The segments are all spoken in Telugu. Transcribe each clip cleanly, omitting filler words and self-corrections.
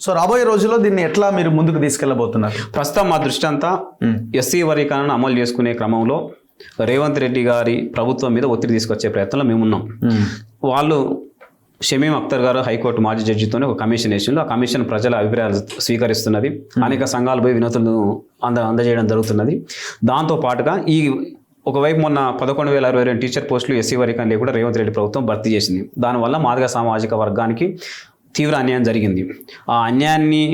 సో రాబోయే రోజుల్లో దీన్ని ఎట్లా మీరు ముందుకు తీసుకెళ్లబోతున్నారు? ప్రస్తుతం మా దృష్టి అంతా ఎస్సీ వర్గీకరణను అమలు చేసుకునే క్రమంలో రేవంత్ రెడ్డి గారి ప్రభుత్వం మీద ఒత్తిడి తీసుకొచ్చే ప్రయత్నంలో మేమున్నాం. వాళ్ళు షమీం అఖ్తర్ గారు హైకోర్టు మాజీ జడ్జితోనే ఒక కమిషన్ వేసిండు. ఆ కమిషన్ ప్రజల అభిప్రాయాలు స్వీకరిస్తున్నది. అనేక సంఘాలు పోయి వినతులను అందజేయడం జరుగుతున్నది. దాంతో పాటుగా ఒకవైపు మొన్న 11,062 టీచర్ పోస్టులు ఎస్సీ వర్గీకరణ లేకుండా రేవంత్ రెడ్డి ప్రభుత్వం భర్తీ చేసింది. దానివల్ల మాదిగ సామాజిక వర్గానికి తీవ్ర అన్యాయం జరిగింది. ఆ అన్యాయాన్ని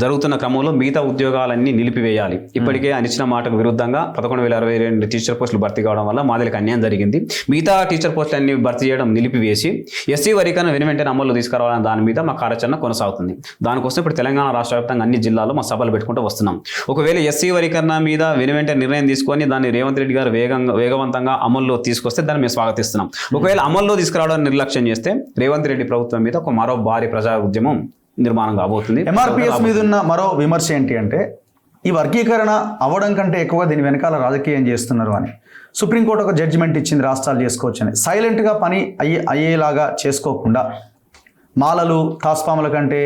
జరుగుతున్న క్రమంలో మిగతా ఉద్యోగాలన్నీ నిలిపివేయాలి. ఇప్పటికే ఆయన ఇచ్చిన మాటకు విరుద్ధంగా 11,062 టీచర్ పోస్టులు భర్తీ కావడం వల్ల మాదిలకు అన్యాయం జరిగింది. మిగతా టీచర్ పోస్టులన్నీ భర్తీ చేయడం నిలిపివేసి ఎస్సీ వర్గీకరణ వెంటనే అమలు తీసుకురావాలని దాని మీద మా కార్యాచరణ కొనసాగుతుంది. దానికోసం ఇప్పుడు తెలంగాణ రాష్ట్ర వ్యాప్తంగా అన్ని జిల్లాల్లో మా సభలు పెట్టుకుంటూ వస్తున్నాం. ఒకవేళ ఎస్సీ వర్గీకరణ మీద వెంటనే నిర్ణయం తీసుకొని దాన్ని రేవంత్ రెడ్డి గారు వేగవంతంగా అమల్లో తీసుకొస్తే దాన్ని మేము స్వాగతిస్తున్నాం. ఒకవేళ అమల్లో తీసుకురావడానికి నిర్లక్ష్యం చేస్తే రేవంత్ రెడ్డి ప్రభుత్వం మీద ఒక మరో భారీ ప్రజా ఉద్యమం నిర్మాణం కాబోతుంది. ఎంఆర్పిఎస్ మీద ఉన్న మరో విమర్శ ఏంటి అంటే ఈ వర్గీకరణ అవ్వడం కంటే ఎక్కువ దీని వెనకాల రాజకీయం చేస్తున్నారు అని. సుప్రీంకోర్టు ఒక జడ్జిమెంట్ ఇచ్చింది, రాష్ట్రాలు చేసుకోవచ్చని. సైలెంట్గా పని అయ్యేలాగా చేసుకోకుండా మాలలు తాస్పాముల కంటే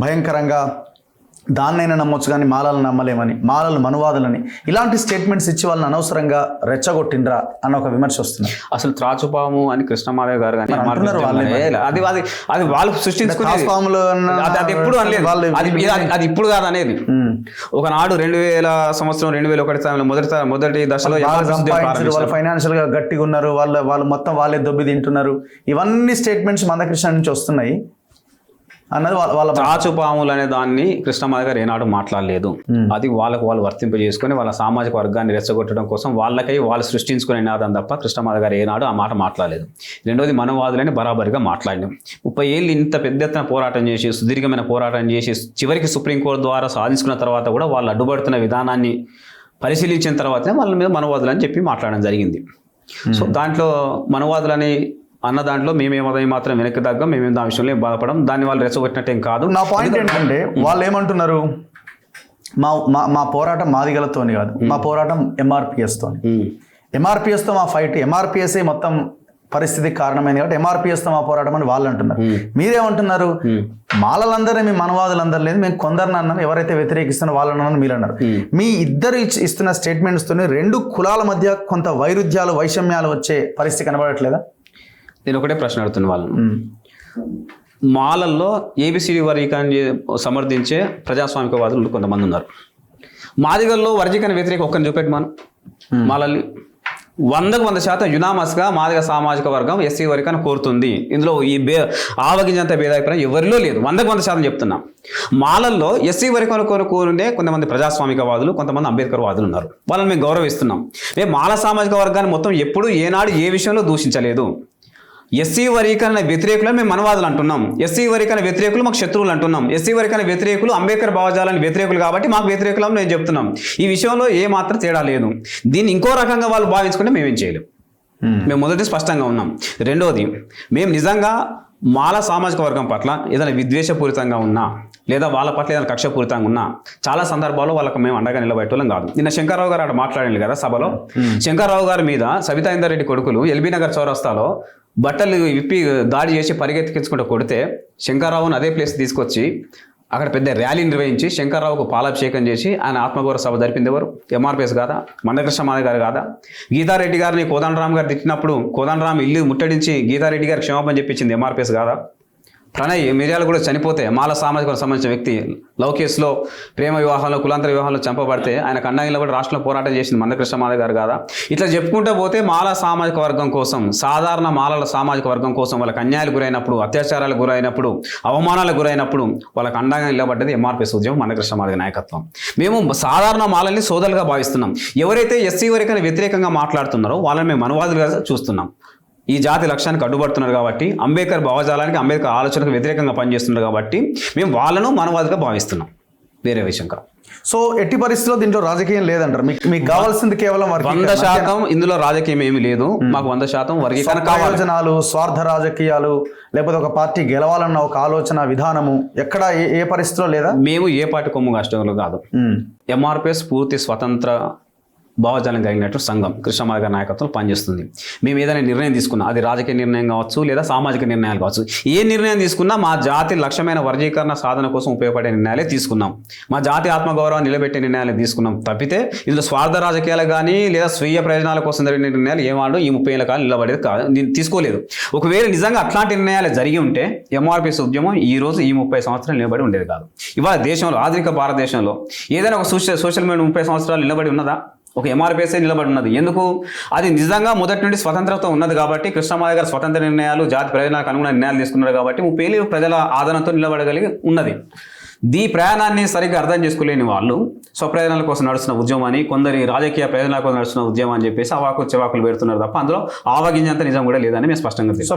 భయంకరంగా దాన్నైనా నమ్మొచ్చు కానీ మాలలు నమ్మలేమని, మాలలు మనువాదులని ఇలాంటి స్టేట్మెంట్స్ ఇచ్చి వాళ్ళని అనవసరంగా రెచ్చగొట్టిండ్రా అన్న ఒక విమర్శ వస్తుంది. అసలు త్రాచుపాము అని కృష్ణమాదేవ్ గారు కానీ అది వాళ్ళు సృష్టించుకునే అది ఇప్పుడు కాదు అనేది. ఒకనాడు 2000 సంవత్సరం 2001 మొదటి దశలో వాళ్ళు ఫైనాన్షియల్ గా గట్టిగా ఉన్నారు, వాళ్ళు మొత్తం వాళ్ళే దొబ్బి తింటున్నారు. ఇవన్నీ స్టేట్మెంట్స్ మందకృష్ణ నుంచి వస్తున్నాయి అన్నది వాళ్ళ త్రాచుపాములు అనే దాన్ని కృష్ణమాదేవ్ గారు ఏనాడు మాట్లాడలేదు. అది వాళ్ళు వర్తింపజేసుకొని వాళ్ళ సామాజిక వర్గాన్ని రెచ్చగొట్టడం కోసం వాళ్ళు సృష్టించుకునే నినాదం తప్ప కృష్ణమాదేవ్ గారు ఏనాడు ఆ మాట మాట్లాడలేదు. రెండోది మనవాదులని బరాబరిగా మాట్లాడినాం. 30 ఏళ్ళు ఇంత పెద్ద ఎత్తున పోరాటం చేసి సుదీర్ఘమైన పోరాటం చేసి చివరికి సుప్రీంకోర్టు ద్వారా సాధించుకున్న తర్వాత కూడా వాళ్ళు అడ్డుపడుతున్న విధానాన్ని పరిశీలించిన తర్వాతనే వాళ్ళ మీద మనవాదులు అని చెప్పి మాట్లాడడం జరిగింది. సో దాంట్లో మనవాదులని అన్న దాంట్లో మేమేమో మాత్రం వెనక్కి తగ్గం, మేమేం దాని విషయంలో బాధపడం, దాన్ని వాళ్ళు రెచ్చగొట్టినట్టేం కాదు. నా పాయింట్ ఏంటంటే వాళ్ళు ఏమంటున్నారు, మా పోరాటం మాదిగలతోని కాదు, మా పోరాటం ఎంఆర్పిఎస్తో మా ఫైట్, ఎంఆర్పిఎస్ఏ మొత్తం పరిస్థితికి కారణమైంది కాబట్టి ఎంఆర్పిఎస్తో మా పోరాటం అని వాళ్ళు అంటున్నారు. మీరేమంటున్నారు, మాలలందరూ మీ మనవాదులందరూ లేదు, మేము కొందరిని అన్నాం, ఎవరైతే వ్యతిరేకిస్తున్నారో వాళ్ళని మీరు అన్నారు. మీ ఇద్దరు ఇస్తున్న స్టేట్మెంట్స్తోనే రెండు కులాల మధ్య కొంత వైరుధ్యాలు వైషమ్యాలు వచ్చే పరిస్థితి కనబడట్లేదా? నేను ఒకటే ప్రశ్న అడుగుతున్న వాళ్ళను, మాలల్లో ఏబిసిడి వర్గీకరణ సమర్థించే ప్రజాస్వామికవాదులు కొంతమంది ఉన్నారు. మాదిగల్లో వర్గీకరణ వ్యతిరేక ఒక్కరిని చూపెట్టి మనం మాలల్ని 100% యునామస్గా మాదిగ సామాజిక వర్గం ఎస్సీ వర్గీకరణ కోరుతుంది. ఇందులో ఆవగింజంత భేదాభిప్రాయం ఎవరిలో లేదు. 100% చెప్తున్నాం. మాలల్లో ఎస్సీ వర్గీకరణ కోరుకునే కొంతమంది ప్రజాస్వామికవాదులు, కొంతమంది అంబేద్కర్ వాదులు ఉన్నారు. వాళ్ళని మేము గౌరవిస్తున్నాం. మేము మాల సామాజిక వర్గాన్ని మొత్తం ఎప్పుడు ఏనాడు ఏ విషయంలో దూషించలేదు. ఎస్సీ వర్గీకరణ వ్యతిరేకులను మేము మనవాదులు అంటున్నాం, ఎస్సీ వర్గీకరణ వ్యతిరేకులు మాకు శత్రువులు అంటున్నాం, ఎస్సీ వర్గీకరణ వ్యతిరేకులు అంబేద్కర్ భావజాలని వ్యతిరేకులు కాబట్టి మాకు వ్యతిరేకులం నేను చెప్తున్నాం. ఈ విషయంలో ఏ మాత్రం తేడా లేదు. దీన్ని ఇంకో రకంగా వాళ్ళు భావించుకుంటే మేమేం చేయలేం. మేము మొదటి స్పష్టంగా ఉన్నాం. రెండోది, మేము నిజంగా మాల సామాజిక వర్గం పట్ల ఏదైనా విద్వేషపూరితంగా ఉన్నా లేదా వాళ్ళ పట్ల ఏదైనా కక్షపూరితంగా ఉన్నా చాలా సందర్భాల్లో వాళ్ళకి మేము అండగా నిలబెట్టేవాళ్ళం కాదు. నిన్న శంకర్రావు గారు అక్కడ మాట్లాడండి కదా సభలో, శంకర్రావు గారి మీద సబితా ఇందర్ రెడ్డి కొడుకులు ఎల్బీ నగర్ చౌరస్తాలో బట్టలు విప్పి దాడి చేసి పరిగెత్తికించుకుంటూ కొడితే శంకర్రావును అదే ప్లేస్ తీసుకొచ్చి అక్కడ పెద్ద ర్యాలీ నిర్వహించి శంకర్రావుకు పాలాభిషేకం చేసి ఆయన ఆత్మగౌరవ సభ జరిపింది ఎవరు? ఎంఆర్పిఎస్ కాదా? మందకృష్ణమాదేవ్ గారు కాదా? గీతారెడ్డి గారిని కోదండరామ్ గారు తిట్టినప్పుడు కోదండరామ్ ఇల్లు ముట్టడించి గీతారెడ్డి గారికి క్షమాపణ చెప్పించింది ఎంఆర్పిఎస్ కాదా? ప్రణయ్ మిర్యాలు కూడా చనిపోతే మాల సామాజిక సంబంధించిన వ్యక్తి లవ్ కేసులో ప్రేమ వివాహంలో కులాంతర వివాహంలో చంపబడితే ఆయన కండంగిలో కూడా రాష్ట్రంలో పోరాటం చేసింది మందకృష్ణమాదేవ్ గారు కాదా? ఇట్లా చెప్పుకుంటూ పోతే మాల సామాజిక వర్గం కోసం, సాధారణ మాలల సామాజిక వర్గం కోసం వాళ్ళకి అన్యాయాలు గురైనప్పుడు, అత్యాచారాలకు గురైనప్పుడు, అవమానాలకు గురైనప్పుడు వాళ్ళకి అండగా నిలబడ్డది ఎంఆర్పిఎస్ ఉద్యమం, మందకృష్ణమాదేవ్ నాయకత్వం. మేము సాధారణ మాలల్ని సోదరులుగా భావిస్తున్నాం. ఎవరైతే ఎస్సీ వర్గీకరణ వ్యతిరేకంగా మాట్లాడుతున్నారో వాళ్ళని మేము అనువాదులుగా చూస్తున్నాం. ఈ జాతి లక్ష్యానికి అడ్డుపడుతున్నారు కాబట్టి, అంబేద్కర్ భావజాలానికి, అంబేద్కర్ ఆలోచనకు వ్యతిరేకంగా పనిచేస్తున్నారు కాబట్టి మేము వాళ్ళను మనవాదిగా భావిస్తున్నాం, వేరే విషయం కాదు. సో ఎట్టి పరిస్థితుల్లో దీంట్లో రాజకీయం లేదంటారు. మీకు కావాల్సింది కేవలం 100% ఇందులో రాజకీయం ఏమీ లేదు. మాకు 100% వర్గీకరణ ప్రయోజనాలు, స్వార్థ రాజకీయాలు, లేకపోతే ఒక పార్టీ గెలవాలన్న ఒక ఆలోచన విధానము ఎక్కడ ఏ పరిస్థితిలో లేదా? మేము ఏ పార్టీ కొమ్ము కష్టంలో కాదు. ఎంఆర్పిఎస్ పూర్తి స్వతంత్ర భావజాలం కలిగినట్టు సంఘం కృష్ణమాదిగ గారి నాయకత్వం పనిచేస్తుంది. మేము ఏదైనా నిర్ణయం తీసుకున్నా, అది రాజకీయ నిర్ణయం కావచ్చు లేదా సామాజిక నిర్ణయాలు కావచ్చు, ఏ నిర్ణయం తీసుకున్నా మా జాతి లక్ష్యమైన వర్గీకరణ సాధన కోసం ఉపయోగపడే నిర్ణయాలే తీసుకున్నాం. మా జాతి ఆత్మగౌరవాన్ని నిలబెట్టే నిర్ణయాలు తీసుకున్నాం తప్పితే ఇందులో స్వార్థ రాజకీయాలు కానీ లేదా స్వీయ ప్రయోజనాల కోసం జరిగిన నిర్ణయాలు ఏమాడు ఈ 30 ఏళ్ళ కాలం నిలబడేది కాదు, నేను తీసుకోలేదు. ఒకవేళ నిజంగా అట్లాంటి నిర్ణయాలు జరిగి ఉంటే ఎంఆర్పిఎస్ ఉద్యమం ఈ రోజు ఈ 30 సంవత్సరాలు నిలబడి ఉండేది కాదు. ఇవాళ దేశంలో, ఆధునిక భారతదేశంలో ఏదైనా ఒక సోషల్ మీడియా 30 సంవత్సరాలు నిలబడి ఉన్నదా? ఒక ఎంఆర్పిఎస్ఏ నిలబడి ఉన్నది. ఎందుకు? అది నిజంగా మొదటి నుండి స్వతంత్రత ఉన్నది కాబట్టి, కృష్ణమాదిగ గారు స్వతంత్ర నిర్ణయాలు, జాతి ప్రయోజనాలకు అనుగుణ నిర్ణయాలు తీసుకున్నారు కాబట్టి 30 ఏళ్ళు ప్రజల ఆదరణతో నిలబడగలిగి ఉన్నది. ఈ ప్రయాణాన్ని సరిగ్గా అర్థం చేసుకోలేని వాళ్ళు స్వప్రయోజనాల కోసం నడుస్తున్న ఉద్యమాన్ని, కొందరి రాజకీయ ప్రయోజనాల కోసం నడుస్తున్న ఉద్యమం అని చెప్పేసి అవాకు చెవాకులు పెడుతున్నారు తప్ప అందులో ఆవగింజంత నిజం కూడా లేదని మేము స్పష్టంగా తెలుసు.